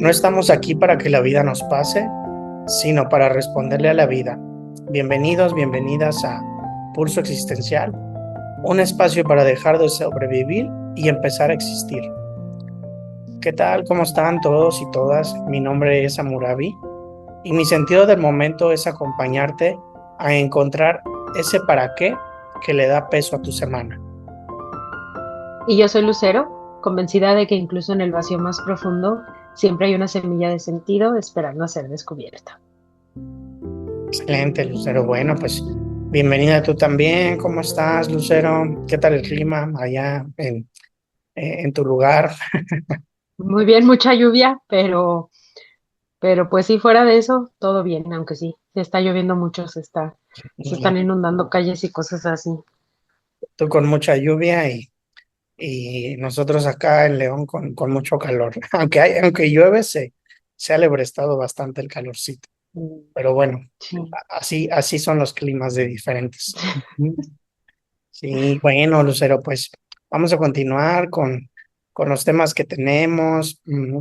No estamos aquí para que la vida nos pase, sino para responderle a la vida. Bienvenidos, bienvenidas a Pulso Existencial, un espacio para dejar de sobrevivir y empezar a existir. ¿Qué tal? ¿Cómo están todos y todas? Mi nombre es Amurabi y mi sentido del momento es acompañarte a encontrar ese para qué que le da peso a tu semana. Y yo soy Lucero, convencida de que incluso en el vacío más profundo siempre hay una semilla de sentido esperando a ser descubierta. Excelente, Lucero. Bueno, pues bienvenida tú también. ¿Cómo estás, Lucero? ¿Qué tal el clima allá en tu lugar? Muy bien, mucha lluvia, pero pues sí, fuera de eso, todo bien, aunque sí, está lloviendo mucho, se están inundando calles y cosas así. Tú con mucha lluvia y nosotros acá en León con mucho calor. Aunque llueve, se ha lebrestado bastante el calorcito. Mm, Pero bueno, sí. así son los climas de diferentes. Sí, bueno, Lucero, pues vamos a continuar con los temas que tenemos.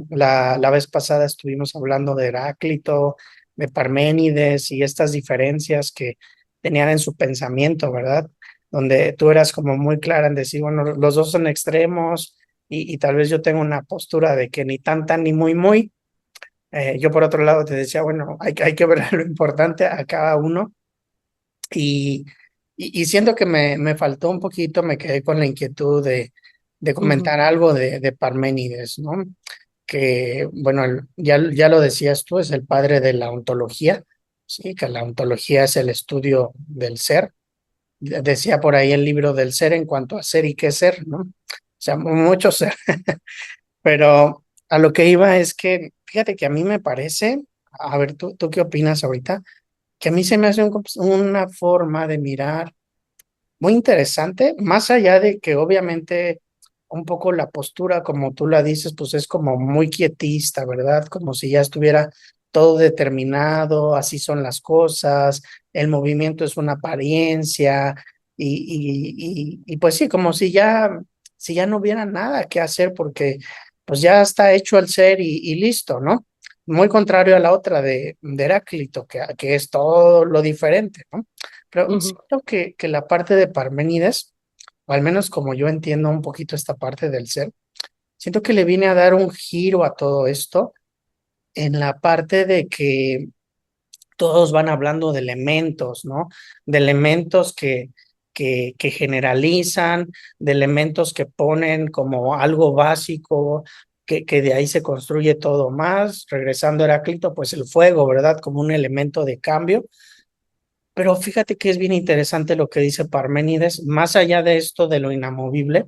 La vez pasada estuvimos hablando de Heráclito, de Parménides y estas diferencias que tenían en su pensamiento, ¿verdad? Donde tú eras como muy clara en decir, bueno, los dos son extremos y tal vez yo tengo una postura de que ni tan, tan, ni muy, muy. Yo por otro lado te decía, bueno, hay que ver lo importante a cada uno y, y siento que me faltó un poquito, me quedé con la inquietud de Ujú, comentar algo de Parménides, ¿no? Que, bueno, ya lo decías tú, es el padre de la ontología, ¿sí? Que la ontología es el estudio del ser. Decía por ahí el libro del ser en cuanto a ser y qué ser, ¿no? O sea, mucho ser, pero a lo que iba es que, fíjate que a mí me parece, a ver, ¿tú qué opinas ahorita? Que a mí se me hace una forma de mirar muy interesante, más allá de que obviamente un poco la postura, como tú la dices, pues es como muy quietista, ¿verdad? Como si ya estuviera todo determinado, así son las cosas, el movimiento es una apariencia y pues sí, como si ya no hubiera nada que hacer porque pues ya está hecho el ser y listo, ¿no? Muy contrario a la otra de Heráclito, que es todo lo diferente, ¿no? Pero ujú, siento que la parte de Parménides, o al menos como yo entiendo un poquito esta parte del ser, siento que le viene a dar un giro a todo esto en la parte de que todos van hablando de elementos, ¿no? De elementos que generalizan, de elementos que ponen como algo básico, que de ahí se construye todo más. Regresando a Heráclito, pues el fuego, ¿verdad? Como un elemento de cambio, pero fíjate que es bien interesante lo que dice Parménides, más allá de esto de lo inamovible,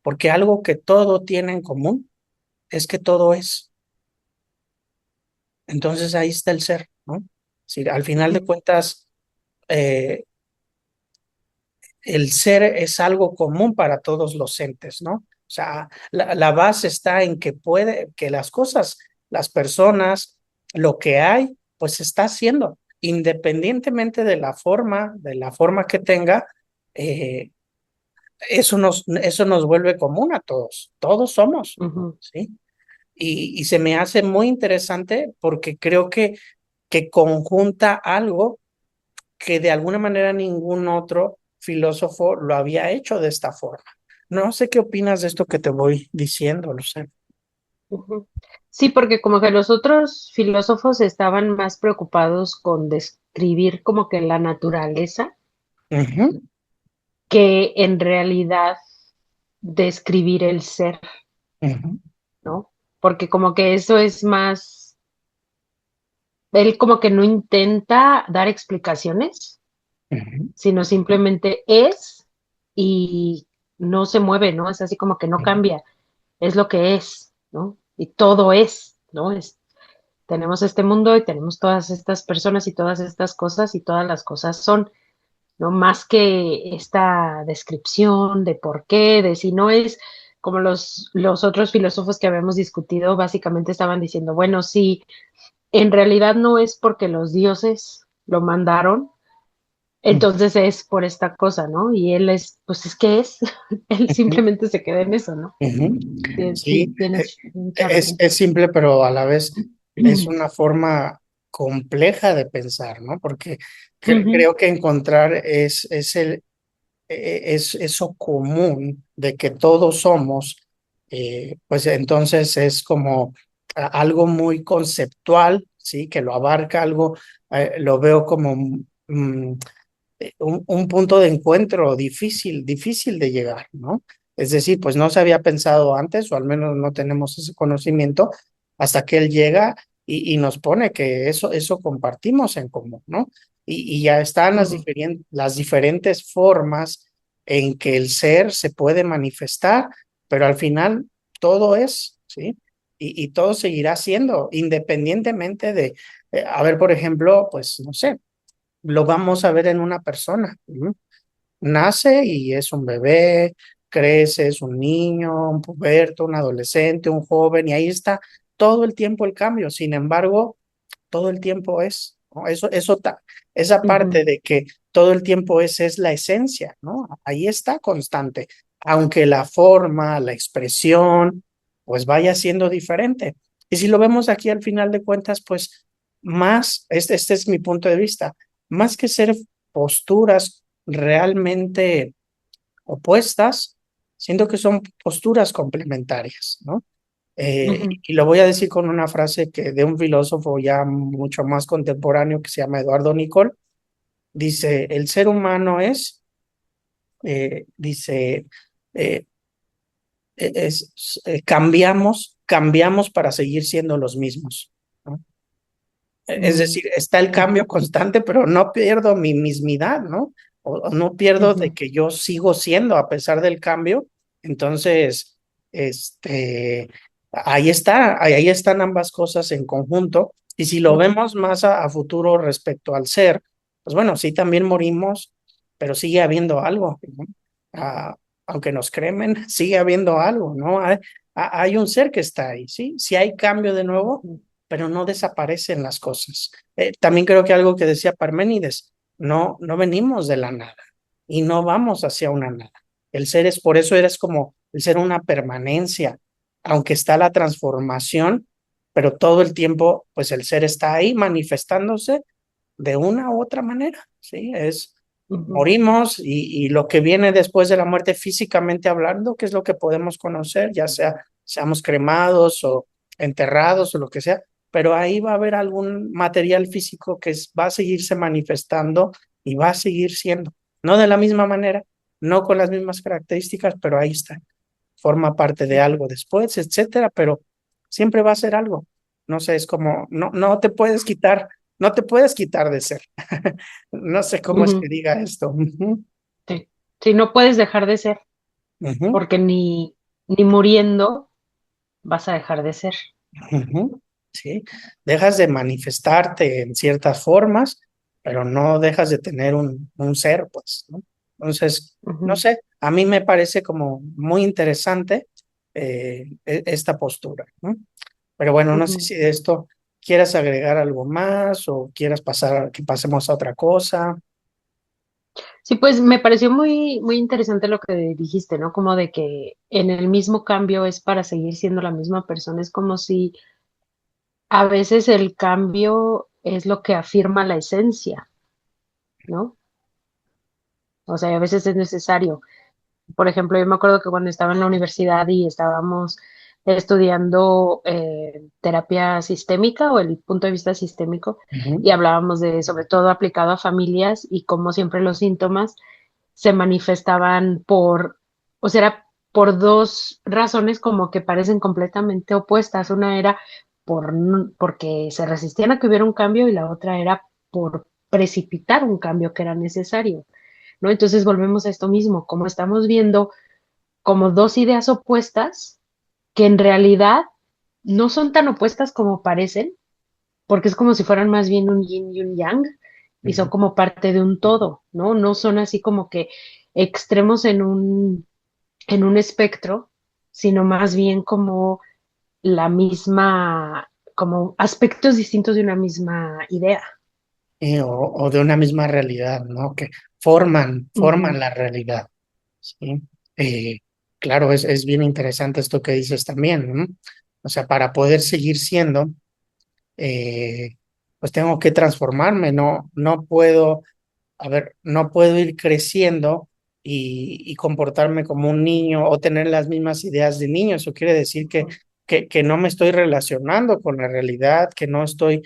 porque algo que todo tiene en común es que todo es. Entonces ahí está el ser, ¿no? Sí, al final de ujú, cuentas, eh, el ser es algo común para todos los entes, ¿no? O sea, la base está en que que las cosas, las personas, lo que hay, pues se está haciendo, independientemente de la forma que tenga. eh, eso nos vuelve común a todos, todos somos, ujú. ¿sí? Y se me hace muy interesante porque creo que conjunta algo que de alguna manera ningún otro filósofo lo había hecho de esta forma. No sé qué opinas de esto que te voy diciendo, lo sé. Ujú. Sí, porque como que los otros filósofos estaban más preocupados con describir como que la naturaleza Ujú, que en realidad describir el ser, ujú, ¿no? Porque como que eso es más, él como que no intenta dar explicaciones, ujú, sino simplemente es y no se mueve, ¿no? Es así como que no ujú, cambia, es lo que es, ¿no? Y todo es, ¿no? Tenemos este mundo y tenemos todas estas personas y todas estas cosas y todas las cosas son, ¿no? Más que esta descripción de por qué, de si no es como los otros filósofos que habíamos discutido, básicamente estaban diciendo, bueno, sí, en realidad no es porque los dioses lo mandaron, Entonces es por esta cosa, ¿no? Y él es, pues es que es, él Ujú, simplemente se queda en eso, ¿no? ujú. Sí, Sí, tienes mucha razón. es simple, pero a la vez es una forma compleja de pensar, ¿no? Porque Ujú, creo que encontrar es eso común de que todos somos, pues entonces es como algo muy conceptual, ¿sí? Que lo abarca algo, lo veo como un punto de encuentro difícil de llegar, ¿no? Es decir, pues no se había pensado antes, o al menos no tenemos ese conocimiento, hasta que él llega y nos pone que eso compartimos en común, ¿no? Y ya están ujú, las diferentes formas en que el ser se puede manifestar, pero al final todo es, ¿sí? Y todo seguirá siendo, independientemente de, a ver, por ejemplo, pues no sé, lo vamos a ver en una persona. ¿No? Nace y es un bebé, crece, es un niño, un puberto, un adolescente, un joven, y ahí está todo el tiempo el cambio. Sin embargo, todo el tiempo es, ¿no? Esa ujú, parte de que todo el tiempo es la esencia, ¿no? Ahí está constante, aunque la forma, la expresión, pues vaya siendo diferente. Y si lo vemos aquí al final de cuentas, pues más, este es mi punto de vista, más que ser posturas realmente opuestas, siento que son posturas complementarias, ¿no? ujú, Y lo voy a decir con una frase que de un filósofo ya mucho más contemporáneo que se llama Eduardo Nicol. Dice, el ser humano dice, eh, cambiamos para seguir siendo los mismos, ¿no? Es mm, decir, está el ujú, cambio constante, pero no pierdo mi mismidad, ¿no? O no pierdo de ujú, que yo sigo siendo a pesar del cambio. Entonces, este, ahí están ambas cosas en conjunto. Y si lo ujú, vemos más a futuro respecto al ser, pues bueno, sí, también morimos, pero sigue habiendo algo, ¿no? Ah, aunque nos cremen, sigue habiendo algo, ¿no? Hay un ser que está ahí, ¿sí? Si hay cambio de nuevo, ujú, pero no desaparecen las cosas. También creo que algo que decía Parménides, no venimos de la nada y no vamos hacia una nada. El ser es, por eso eres como el ser una permanencia, aunque está la transformación, pero todo el tiempo, pues el ser está ahí manifestándose de una u otra manera, ¿sí? ujú, Morimos y lo que viene después de la muerte físicamente hablando, que es lo que podemos conocer, ya sea seamos cremados o enterrados o lo que sea, pero ahí va a haber algún material físico que va a seguirse manifestando y va a seguir siendo, no de la misma manera, no con las mismas características, pero ahí está, forma parte de algo después, etcétera, pero siempre va a ser algo. No sé, es como, no te puedes quitar, no te puedes quitar de ser. No sé cómo es que ujú. diga esto. Ujú, Sí. Sí, no puedes dejar de ser, ujú, porque ni muriendo vas a dejar de ser. ujú. Sí, dejas de manifestarte en ciertas formas, pero no dejas de tener un ser, pues, ¿no? Entonces, no Ujú, sé, a mí me parece como muy interesante esta postura, ¿no? Pero bueno, no sé ujú. si de esto quieras agregar algo más o quieras pasar, que pasemos a otra cosa. Sí, pues me pareció muy, muy interesante lo que dijiste, ¿no? Como de que en el mismo cambio es para seguir siendo la misma persona. Es como si a veces el cambio es lo que afirma la esencia, ¿no? O sea, a veces es necesario. Por ejemplo, yo me acuerdo que cuando estaba en la universidad y estábamos estudiando terapia sistémica o el punto de vista sistémico Ujú, y hablábamos de, sobre todo aplicado a familias y cómo siempre los síntomas se manifestaban por, o sea, era por dos razones como que parecen completamente opuestas. Una era porque se resistían a que hubiera un cambio y la otra era por precipitar un cambio que era necesario, ¿no? Entonces volvemos a esto mismo, como estamos viendo como dos ideas opuestas que en realidad no son tan opuestas como parecen, porque es como si fueran más bien un yin y un yang, y son ujú. como parte de un todo, ¿no? No son así como que extremos en un espectro, sino más bien como la misma, como aspectos distintos de una misma idea. o de una misma realidad, ¿no? Que forman Ujú, la realidad, ¿sí? Eh, claro, es bien interesante esto que dices también, ¿no? O sea, para poder seguir siendo, pues tengo que transformarme, no puedo, a ver, no puedo ir creciendo y comportarme como un niño o tener las mismas ideas de niño. Eso quiere decir que no me estoy relacionando con la realidad, que no estoy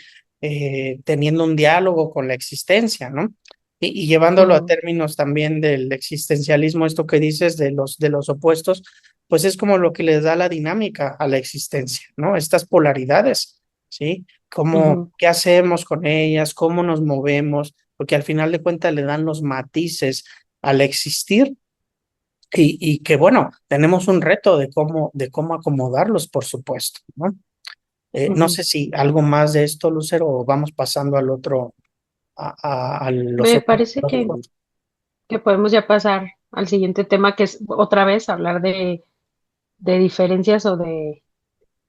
teniendo un diálogo con la existencia, ¿no? Y llevándolo a ujú, términos también del existencialismo, esto que dices de los opuestos, pues es como lo que les da la dinámica a la existencia, ¿no? Estas polaridades, ¿sí? Cómo, ujú. qué hacemos con ellas, cómo nos movemos, porque al final de cuentas le dan los matices al existir y que bueno, tenemos un reto de cómo acomodarlos, por supuesto, ¿no? No Ujú. sé si algo más de esto, Lucero, o vamos pasando al otro, a los Me otros parece tópicos. que podemos ya pasar al siguiente tema, que es otra vez hablar de diferencias o de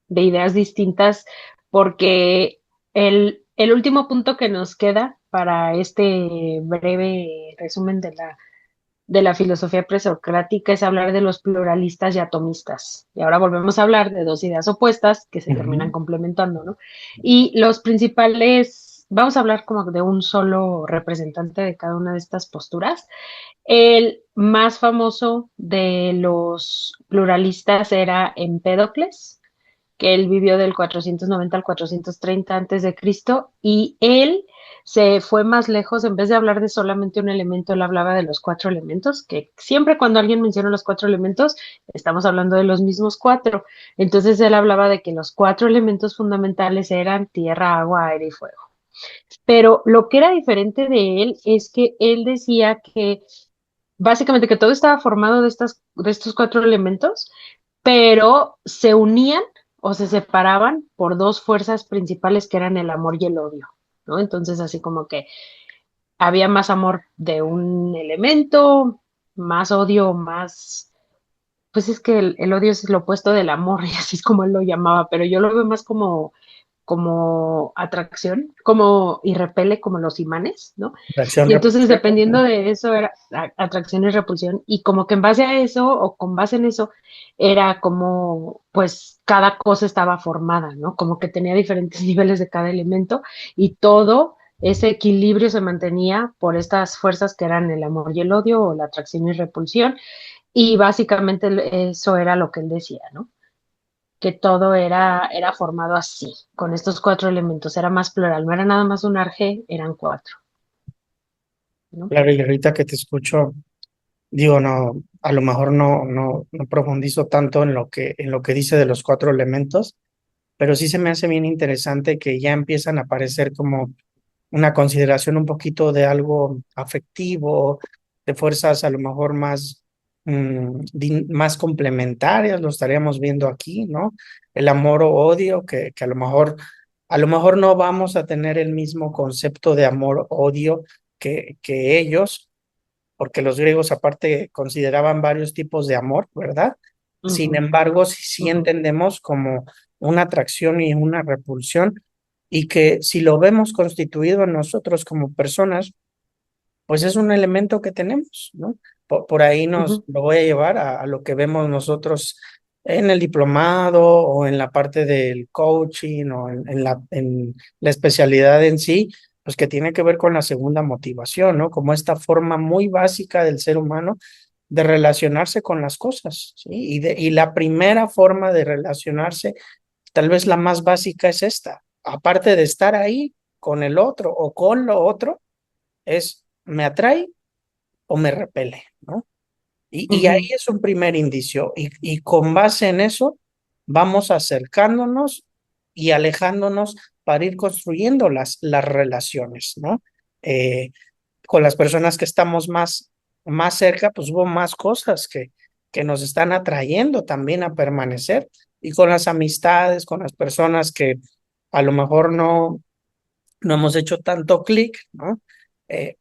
ideas distintas, porque el último punto que nos queda para este breve resumen de la filosofía presocrática es hablar de los pluralistas y atomistas. Y ahora volvemos a hablar de dos ideas opuestas que se terminan Ujú. complementando, ¿no? Y los principales, vamos a hablar como de un solo representante de cada una de estas posturas. El más famoso de los pluralistas era Empédocles, que él vivió del 490 al 430 antes de Cristo, y él se fue más lejos. En vez de hablar de solamente un elemento, él hablaba de los cuatro elementos, que siempre cuando alguien menciona los cuatro elementos, estamos hablando de los mismos cuatro. Entonces él hablaba de que los cuatro elementos fundamentales eran tierra, agua, aire y fuego. Pero lo que era diferente de él es que él decía que básicamente que todo estaba formado de estos cuatro elementos, pero se unían o se separaban por dos fuerzas principales que eran el amor y el odio, ¿no? Entonces, así como que había más amor de un elemento, más odio, más, pues es que el odio es lo opuesto del amor y así es como él lo llamaba, pero yo lo veo más como atracción, como y repele como los imanes, ¿no? Reacción, Y entonces repulsión. dependiendo de eso era atracción y repulsión y como que en base a eso o con base en eso era como pues cada cosa estaba formada, ¿no? Como que tenía diferentes niveles de cada elemento y todo ese equilibrio se mantenía por estas fuerzas que eran el amor y el odio o la atracción y repulsión y básicamente eso era lo que él decía, ¿no? Que todo era formado así, con estos cuatro elementos, era más plural, no era nada más un arjé, eran cuatro, ¿no? Claro, y ahorita que te escucho, digo, no, a lo mejor no profundizo tanto en lo que dice de los cuatro elementos, pero sí se me hace bien interesante que ya empiezan a aparecer como una consideración un poquito de algo afectivo, de fuerzas a lo mejor más, más complementarias, lo estaríamos viendo aquí, ¿no? El amor o odio, que a lo mejor no vamos a tener el mismo concepto de amor-odio que ellos, porque los griegos aparte consideraban varios tipos de amor, ¿verdad? Sin Ujú, embargo, sí ujú, entendemos como una atracción y una repulsión, y que si lo vemos constituido en nosotros como personas, pues es un elemento que tenemos, ¿no? Por ahí nos ujú, lo voy a llevar a lo que vemos nosotros en el diplomado o en la parte del coaching o en la especialidad en sí, pues que tiene que ver con la segunda motivación, ¿no? Como esta forma muy básica del ser humano de relacionarse con las cosas, ¿sí? Y la primera forma de relacionarse, tal vez la más básica es esta, aparte de estar ahí con el otro o con lo otro, es me atrae o me repele, ¿no? Y ahí ujú, es un primer indicio. Y con base en eso, vamos acercándonos y alejándonos para ir construyendo las relaciones, ¿no? Eh, con las personas que estamos más cerca, pues hubo más cosas que nos están atrayendo también a permanecer. Y con las amistades, con las personas que a lo mejor no hemos hecho tanto clic, ¿no?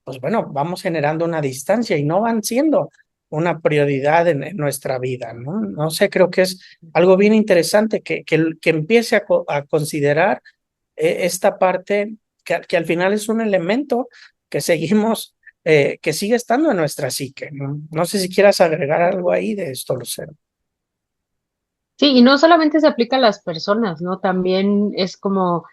Pues bueno, vamos generando una distancia y no van siendo una prioridad en nuestra vida, ¿no? No sé, creo que es algo bien interesante que empiece a considerar esta parte que al final es un elemento que seguimos, que sigue estando en nuestra psique, ¿no? No sé si quieras agregar algo ahí de esto, Lucero. Sí, y no solamente se aplica a las personas, ¿no? También es como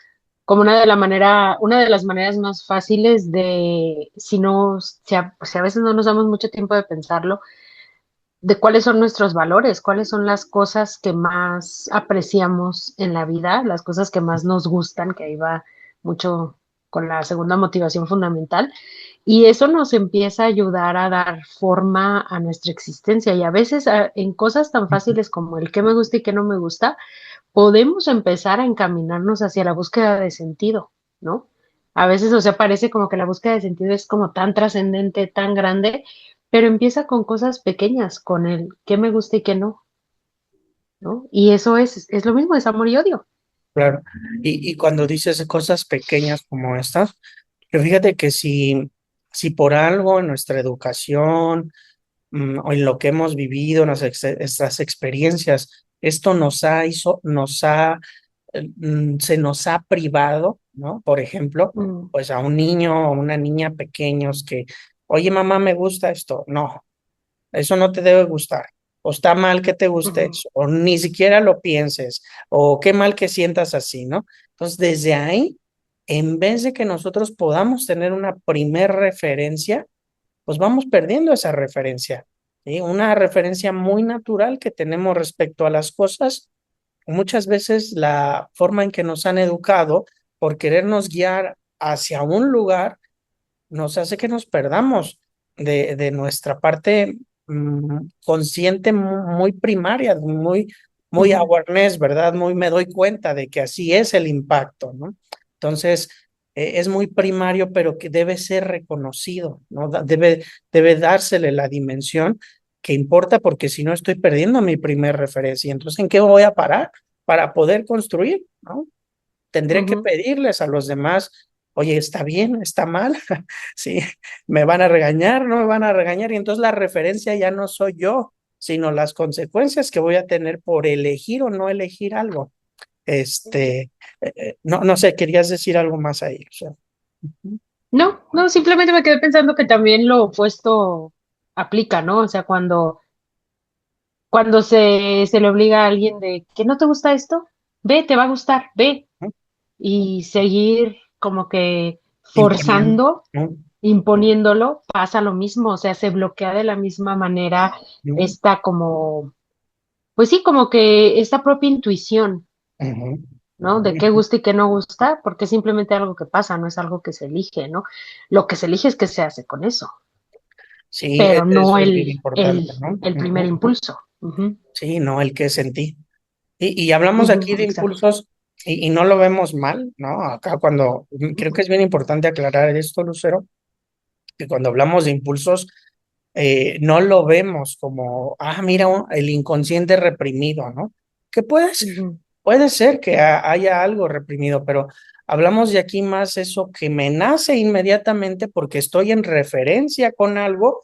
una de las maneras más fáciles de, si no, si a veces no nos damos mucho tiempo de pensarlo, de cuáles son nuestros valores, cuáles son las cosas que más apreciamos en la vida, las cosas que más nos gustan, que ahí va mucho con la segunda motivación fundamental. Y eso nos empieza a ayudar a dar forma a nuestra existencia. Y a veces en cosas tan fáciles como el qué me gusta y qué no me gusta, podemos empezar a encaminarnos hacia la búsqueda de sentido, ¿no? A veces, o sea, parece como que la búsqueda de sentido es como tan trascendente, tan grande, pero empieza con cosas pequeñas, con el qué me gusta y qué no, ¿no? Y eso es lo mismo, es amor y odio. Claro. Y cuando dices cosas pequeñas como estas, pero fíjate que si por algo en nuestra educación o en lo que hemos vivido, en nuestras experiencias, esto se nos ha privado, ¿no? Por ejemplo, Mm, pues a un niño o una niña pequeños que, oye, mamá, me gusta esto. No, eso no te debe gustar. O está mal que te guste ujú, eso, o ni siquiera lo pienses, o qué mal que sientas así, ¿no? Entonces, desde ahí, en vez de que nosotros podamos tener una primer referencia, pues vamos perdiendo esa referencia, ¿sí? Una referencia muy natural que tenemos respecto a las cosas. Muchas veces la forma en que nos han educado por querernos guiar hacia un lugar nos hace que nos perdamos de nuestra parte consciente muy primaria, muy ujú, awareness, ¿verdad? Muy me doy cuenta de que así es el impacto, ¿no? Entonces, es muy primario, pero que debe ser reconocido, ¿no? Debe dársele la dimensión que importa, porque si no estoy perdiendo mi primer referencia. Entonces, ¿en qué voy a parar para poder construir, ¿no? Tendré que ujú, pedirles a los demás, oye, ¿está bien? ¿Está mal? Sí, me van a regañar, no me van a regañar. Y entonces la referencia ya no soy yo, sino las consecuencias que voy a tener por elegir o no elegir algo. No sé, querías decir algo más ahí. O sea, ujú, no, no, simplemente me quedé pensando que también lo opuesto aplica, ¿no? O sea, cuando se le obliga a alguien de que no te gusta esto, ve, te va a gustar, ve, ujú, y seguir como que imponiendo, forzando, ¿no? imponiéndolo, pasa lo mismo, o sea, se bloquea de la misma manera Ujú, esta como, pues sí, como que esta propia intuición, ujú, ¿no? De qué gusta y qué no gusta, porque es simplemente algo que pasa, no es algo que se elige, ¿no? Lo que se elige es qué se hace con eso, sí, pero no eso es bien importante, ¿no? el primer Ujú, impulso. Ujú, sí, no el que sentí. Y hablamos ujú, aquí de exacto. impulsos y no lo vemos mal, ¿no? Acá cuando, creo que es bien importante aclarar esto, Lucero, que cuando hablamos de impulsos, no lo vemos como, mira, el inconsciente reprimido, ¿no? Que Ujú, puede ser que haya algo reprimido, pero hablamos de aquí más eso que me nace inmediatamente porque estoy en referencia con algo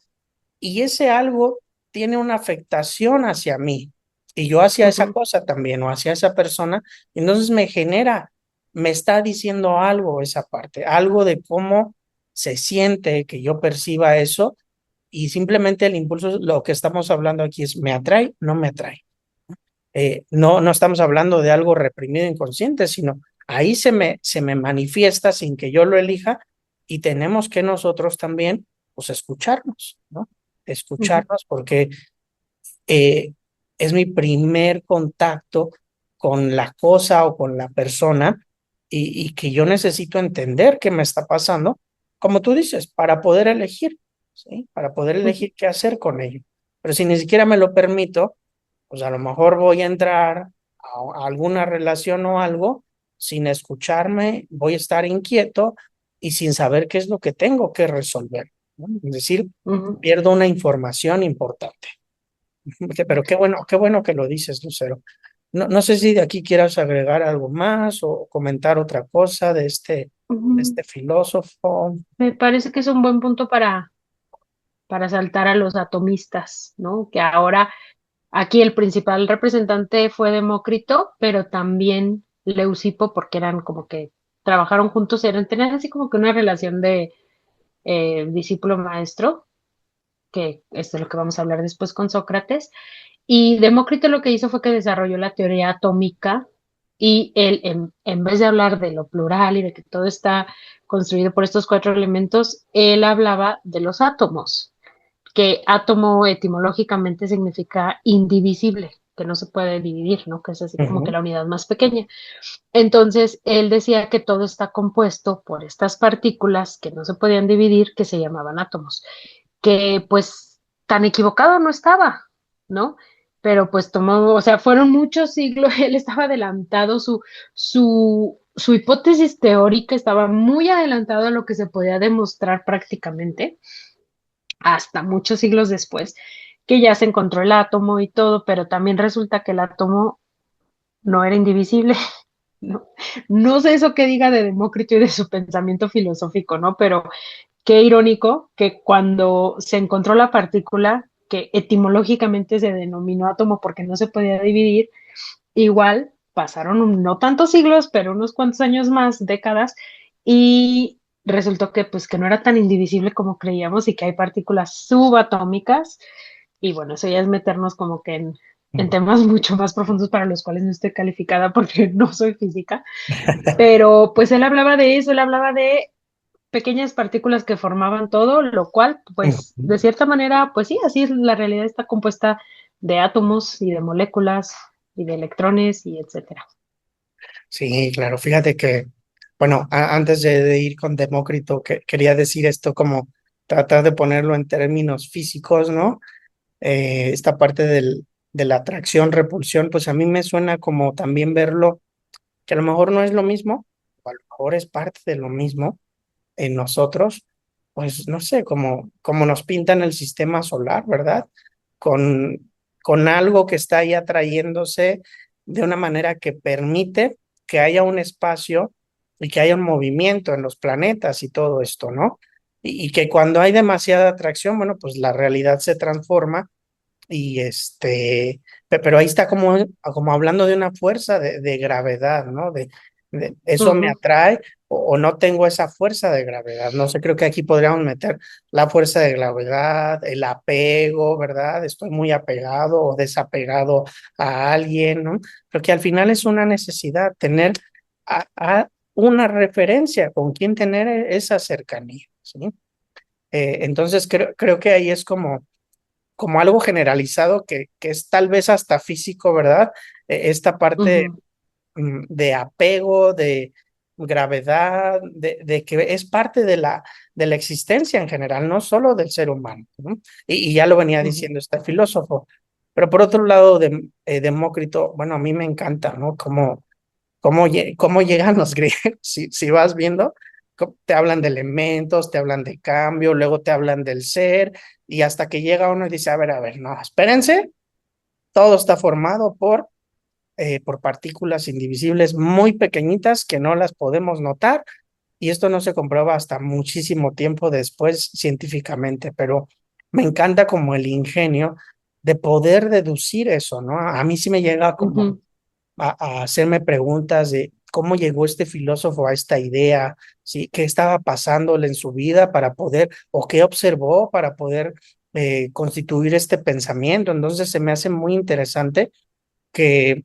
y ese algo tiene una afectación hacia mí y yo hacia esa ujú, cosa también o hacia esa persona, entonces me genera, me está diciendo algo esa parte, algo de cómo se siente que yo perciba eso y simplemente el impulso, lo que estamos hablando aquí es, ¿me atrae? No me atrae. No estamos hablando de algo reprimido inconsciente, sino ahí se me manifiesta sin que yo lo elija y tenemos que nosotros también, pues, escucharnos, ¿no? ujú, Escucharnos porque eh, es mi primer contacto con la cosa o con la persona y que yo necesito entender qué me está pasando, como tú dices, para poder elegir, ¿sí? Para poder ujú, elegir qué hacer con ello. Pero si ni siquiera me lo permito, pues a lo mejor voy a entrar a alguna relación o algo sin escucharme, voy a estar inquieto y sin saber qué es lo que tengo que resolver, ¿no? Es decir, ujú. pierdo una información importante. Pero qué bueno que lo dices, Lucero. No sé si de aquí quieras agregar algo más o comentar otra cosa de Ujú. este filósofo. Me parece que es un buen punto para saltar a los atomistas, ¿no? Que ahora aquí el principal representante fue Demócrito, pero también Leucipo, porque eran como que trabajaron juntos, tenían así como que una relación de discípulo-maestro, que es de lo que vamos a hablar después con Sócrates. Y Demócrito lo que hizo fue que desarrolló la teoría atómica y él, en vez de hablar de lo plural y de que todo está construido por estos cuatro elementos, él hablaba de los átomos, que átomo etimológicamente significa indivisible, que no se puede dividir, ¿no? Que es así como que Ujú, la unidad más pequeña. Entonces, él decía que todo está compuesto por estas partículas que no se podían dividir, que se llamaban átomos, que pues tan equivocado no estaba, ¿no? Pero pues tomó, o sea, fueron muchos siglos, él estaba adelantado, su hipótesis teórica estaba muy adelantado a lo que se podía demostrar prácticamente, hasta muchos siglos después, que ya se encontró el átomo y todo, pero también resulta que el átomo no era indivisible. No, no sé eso que diga de Demócrito y de su pensamiento filosófico, ¿no? Pero qué irónico que cuando se encontró la partícula, que etimológicamente se denominó átomo porque no se podía dividir, igual pasaron no tantos siglos, pero unos cuantos años más, décadas, y resultó que pues que no era tan indivisible como creíamos y que hay partículas subatómicas, y bueno, eso ya es meternos como que en ujú. temas mucho más profundos para los cuales no estoy calificada porque no soy física, pero pues él hablaba de eso, él hablaba de pequeñas partículas que formaban todo, lo cual, pues, Ujú. de cierta manera, pues sí, así es, la realidad está compuesta de átomos y de moléculas y de electrones y etcétera. Sí, claro, fíjate que, bueno, antes de ir con Demócrito, que quería decir esto como tratar de ponerlo en términos físicos, ¿no? Esta parte de la atracción, repulsión, pues a mí me suena como también verlo, que a lo mejor no es lo mismo, o a lo mejor es parte de lo mismo en nosotros, pues no sé, como nos pintan el sistema solar, ¿verdad? Con, con algo que está ahí atrayéndose de una manera que permite que haya un espacio y que haya un movimiento en los planetas y todo esto, ¿no? Y que cuando hay demasiada atracción, bueno, pues la realidad se transforma y pero ahí está como hablando de una fuerza de gravedad, ¿no? Eso me Ujú, atrae o no tengo esa fuerza de gravedad. No sé, creo que aquí podríamos meter la fuerza de gravedad, el apego, ¿verdad? Estoy muy apegado o desapegado a alguien, ¿no? Creo que al final es una necesidad tener a una referencia con quien tener esa cercanía, ¿sí? Entonces creo que ahí es como algo generalizado que es tal vez hasta físico, ¿verdad? Esta parte ujú, de apego, de gravedad, de que es parte de la existencia en general, no solo del ser humano, ¿no? Y ya lo venía ujú, diciendo este filósofo. Pero por otro lado, Demócrito, bueno, a mí me encanta, ¿no? Cómo llegan los griegos, si vas viendo, te hablan de elementos, te hablan de cambio, luego te hablan del ser, y hasta que llega uno y dice, a ver, no, espérense, todo está formado por partículas indivisibles muy pequeñitas que no las podemos notar, y esto no se comprueba hasta muchísimo tiempo después científicamente, pero me encanta como el ingenio de poder deducir eso, ¿no? A mí sí me llega como ujú, a hacerme preguntas de cómo llegó este filósofo a esta idea, ¿sí? ¿Qué estaba pasándole en su vida para poder, o qué observó para poder constituir este pensamiento? Entonces se me hace muy interesante que,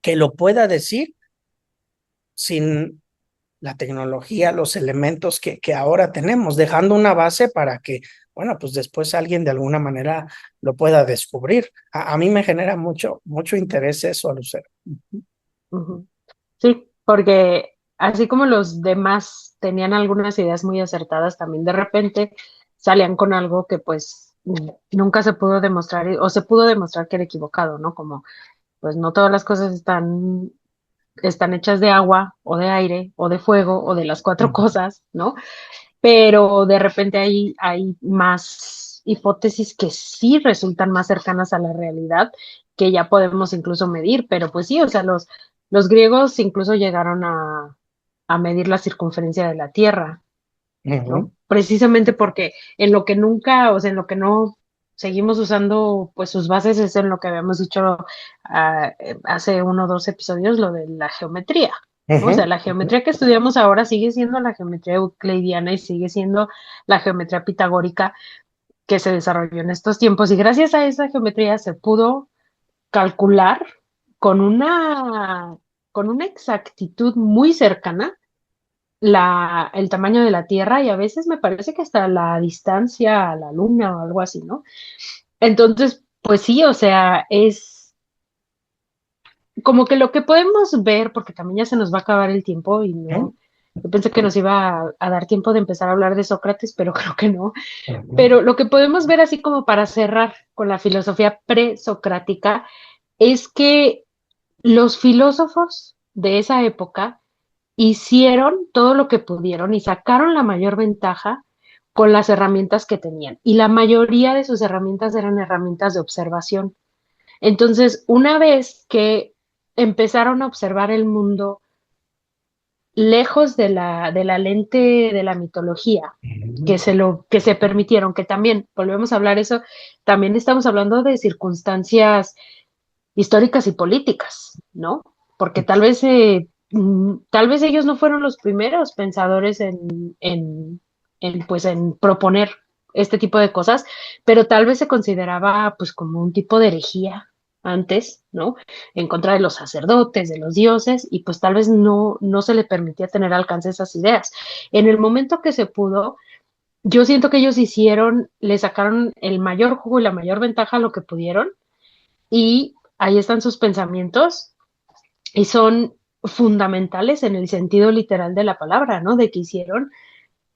que lo pueda decir sin la tecnología, los elementos que ahora tenemos, dejando una base para que, bueno, pues después alguien de alguna manera lo pueda descubrir. A mí me genera mucho interés eso, Lucero. ujú. Sí, porque así como los demás tenían algunas ideas muy acertadas, también de repente salían con algo que pues nunca se pudo demostrar o se pudo demostrar que era equivocado, ¿no? Como pues no todas las cosas están hechas de agua o de aire o de fuego o de las cuatro cosas, ¿no? Pero de repente hay más hipótesis que sí resultan más cercanas a la realidad, que ya podemos incluso medir, pero pues sí, o sea, los griegos incluso llegaron a medir la circunferencia de la Tierra, Ujú, ¿no? Precisamente porque en lo que nunca, o sea, en lo que no seguimos usando, pues sus bases es en lo que habíamos dicho hace uno o dos episodios, lo de la geometría, ¿no? O Ujú, sea, la ujú, geometría que estudiamos ahora sigue siendo la geometría euclidiana y sigue siendo la geometría pitagórica que se desarrolló en estos tiempos. Y gracias a esa geometría se pudo calcular con con una exactitud muy cercana el tamaño de la Tierra y a veces me parece que hasta la distancia a la Luna o algo así, ¿no? Entonces, pues sí, o sea, es como que lo que podemos ver, porque también ya se nos va a acabar el tiempo y no, yo pensé que nos iba a dar tiempo de empezar a hablar de Sócrates, pero creo que no. ujú, Pero lo que podemos ver así como para cerrar con la filosofía presocrática es que los filósofos de esa época hicieron todo lo que pudieron y sacaron la mayor ventaja con las herramientas que tenían. Y la mayoría de sus herramientas eran herramientas de observación. Entonces, una vez que empezaron a observar el mundo lejos de de la lente de la mitología, ujú. que se permitieron, que también, volvemos a hablar eso, también estamos hablando de circunstancias históricas y políticas, ¿no? Porque tal vez ellos no fueron los primeros pensadores pues, en proponer este tipo de cosas, pero tal vez se consideraba pues como un tipo de herejía antes, ¿no? En contra de los sacerdotes, de los dioses, y pues tal vez no se le permitía tener alcance a esas ideas. En el momento que se pudo, yo siento que ellos le sacaron el mayor jugo y la mayor ventaja a lo que pudieron, y ahí están sus pensamientos y son fundamentales en el sentido literal de la palabra, ¿no? De que hicieron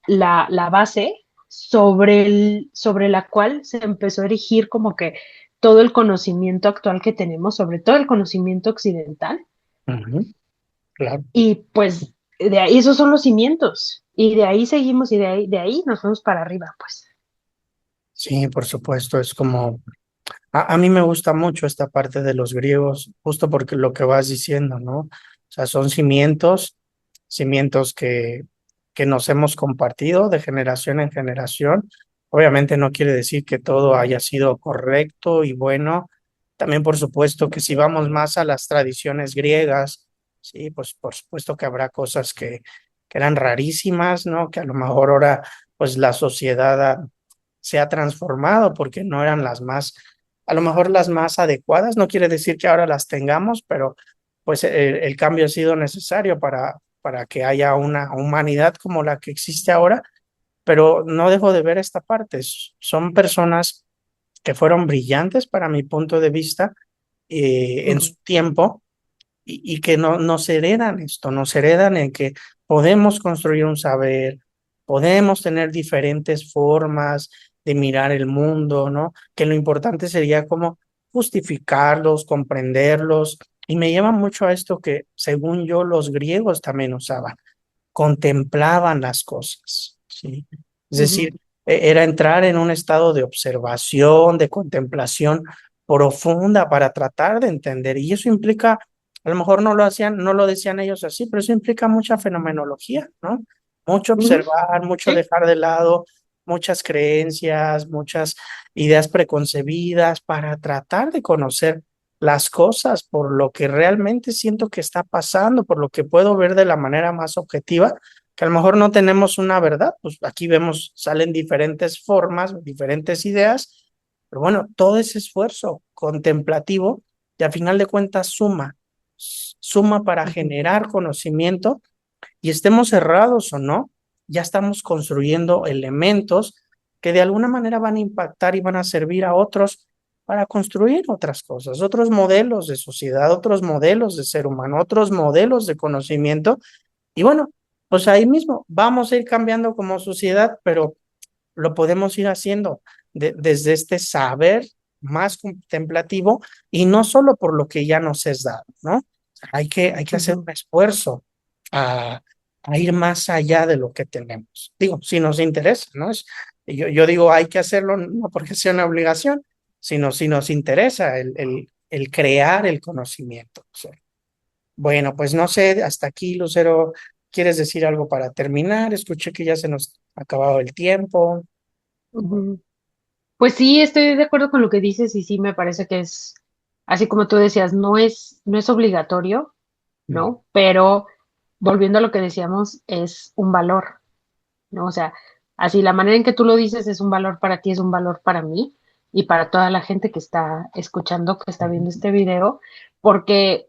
la base sobre la cual se empezó a erigir como que todo el conocimiento actual que tenemos, sobre todo el conocimiento occidental, Ujú, claro. y pues de ahí esos son los cimientos, y de ahí seguimos y de ahí nos vamos para arriba, pues. Sí, por supuesto, es como, a mí me gusta mucho esta parte de los griegos, justo porque lo que vas diciendo, ¿no? O sea, son cimientos, cimientos que nos hemos compartido de generación en generación. Obviamente no quiere decir que todo haya sido correcto y bueno. También, por supuesto, que si vamos más a las tradiciones griegas, sí, pues por supuesto que habrá cosas que eran rarísimas, ¿no? Que a lo mejor ahora, pues la sociedad se ha transformado porque no eran las más, a lo mejor las más adecuadas. No quiere decir que ahora las tengamos, pero pues el cambio ha sido necesario para que haya una humanidad como la que existe ahora, pero no dejo de ver esta parte. Son personas que fueron brillantes para mi punto de vista en su Ujú, tiempo y que no, nos heredan esto, nos heredan en que podemos construir un saber, podemos tener diferentes formas de mirar el mundo, ¿no? Que lo importante sería como justificarlos, comprenderlos. Y me lleva mucho a esto que, según yo, los griegos también usaban, contemplaban las cosas, ¿sí? Es ujú, decir, era entrar en un estado de observación, de contemplación profunda para tratar de entender. Y eso implica, a lo mejor no lo hacían, no lo decían ellos así, pero eso implica mucha fenomenología, ¿no? Mucho ujú, observar, mucho sí, dejar de lado muchas creencias, muchas ideas preconcebidas para tratar de conocer las cosas por lo que realmente siento que está pasando, por lo que puedo ver de la manera más objetiva, que a lo mejor no tenemos una verdad, pues aquí vemos, salen diferentes formas, diferentes ideas, pero bueno, todo ese esfuerzo contemplativo y al final de cuentas suma para ujú, generar conocimiento y estemos cerrados o no, ya estamos construyendo elementos que de alguna manera van a impactar y van a servir a otros para construir otras cosas, otros modelos de sociedad, otros modelos de ser humano, otros modelos de conocimiento. Y bueno, pues ahí mismo vamos a ir cambiando como sociedad, pero lo podemos ir haciendo desde este saber más contemplativo y no solo por lo que ya nos es dado, ¿no? Hay que hacer ujú. un esfuerzo a, a ir más allá de lo que tenemos. Digo, si nos interesa, ¿no? Yo digo, hay que hacerlo no porque sea una obligación, sino si nos interesa el crear el conocimiento. O sea, bueno, pues no sé, hasta aquí, Lucero, ¿quieres decir algo para terminar? Escuché que ya se nos ha acabado el tiempo. Ujú. Pues sí, estoy de acuerdo con lo que dices y sí me parece que así como tú decías, no es obligatorio, Mm, ¿no? Pero volviendo a lo que decíamos, es un valor, ¿no? O sea, así la manera en que tú lo dices es un valor para ti, es un valor para mí y para toda la gente que está escuchando, que está viendo este video, porque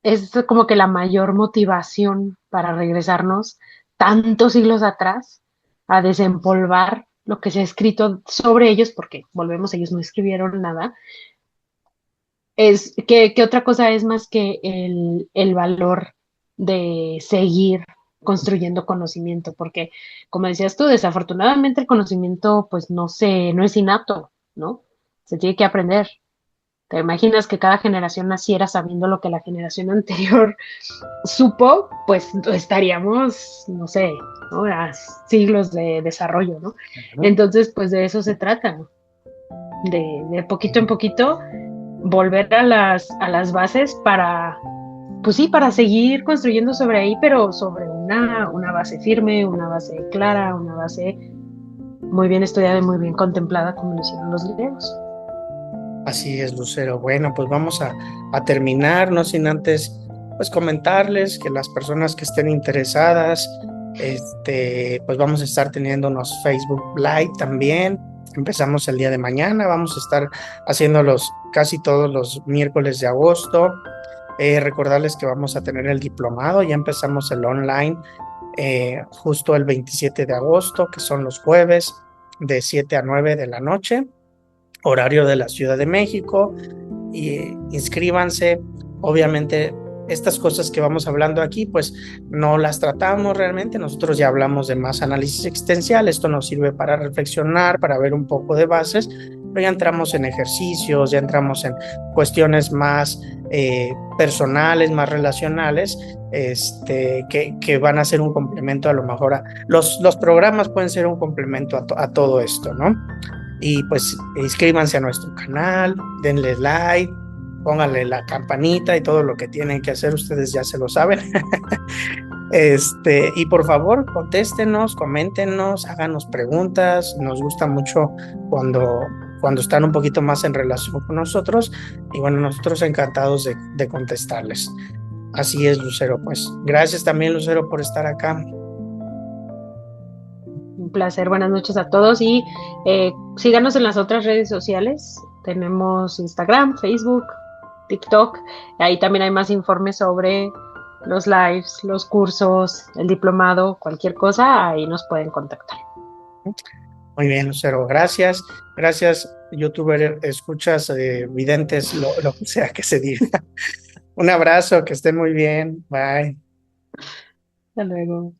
es como que la mayor motivación para regresarnos tantos siglos atrás a desempolvar lo que se ha escrito sobre ellos, porque volvemos, ellos no escribieron nada, es que otra cosa es más que el valor de seguir construyendo conocimiento, porque como decías tú, desafortunadamente el conocimiento pues no es innato, ¿no? Se tiene que aprender. ¿Te imaginas que cada generación naciera sabiendo lo que la generación anterior supo? Pues estaríamos, no sé, ¿no? A siglos de desarrollo, ¿no? Ujú. Entonces, pues de eso se trata, ¿no? De poquito en poquito volver a las bases para, pues sí, para seguir construyendo sobre ahí, pero sobre una base firme, una base clara, una base muy bien estudiada y muy bien contemplada, como lo hicieron los griegos. Así es, Lucero. Bueno, pues vamos a terminar, no sin antes, pues comentarles que las personas que estén interesadas, pues vamos a estar teniendo unos Facebook Live también. Empezamos el día de mañana, vamos a estar haciéndolos casi todos los miércoles de agosto. Recordarles que vamos a tener el diplomado, ya empezamos el online justo el 27 de agosto, que son los jueves de 7 a 9 de la noche, horario de la Ciudad de México, y inscríbanse. Obviamente, estas cosas que vamos hablando aquí, pues no las tratamos realmente. Nosotros ya hablamos de más análisis existencial. Esto nos sirve para reflexionar, para ver un poco de bases, pero ya entramos en ejercicios, ya entramos en cuestiones más personales, más relacionales, que van a ser un complemento a lo mejor los programas pueden ser un complemento a todo esto, ¿no? Y pues inscríbanse a nuestro canal, denle like, pónganle la campanita y todo lo que tienen que hacer, ustedes ya se lo saben. Y por favor, contéstenos, coméntenos, háganos preguntas. Nos gusta mucho cuando están un poquito más en relación con nosotros. Y bueno, nosotros encantados de contestarles. Así es, Lucero. Pues gracias también, Lucero, por estar acá. Un placer, buenas noches a todos y síganos en las otras redes sociales. Tenemos Instagram, Facebook, TikTok. Ahí también hay más informes sobre los lives, los cursos, el diplomado, cualquier cosa. Ahí nos pueden contactar. Muy bien, Lucero. Gracias. Gracias, youtuber, escuchas, videntes, lo que sea que se diga. Un abrazo, que estén muy bien. Bye. Hasta luego.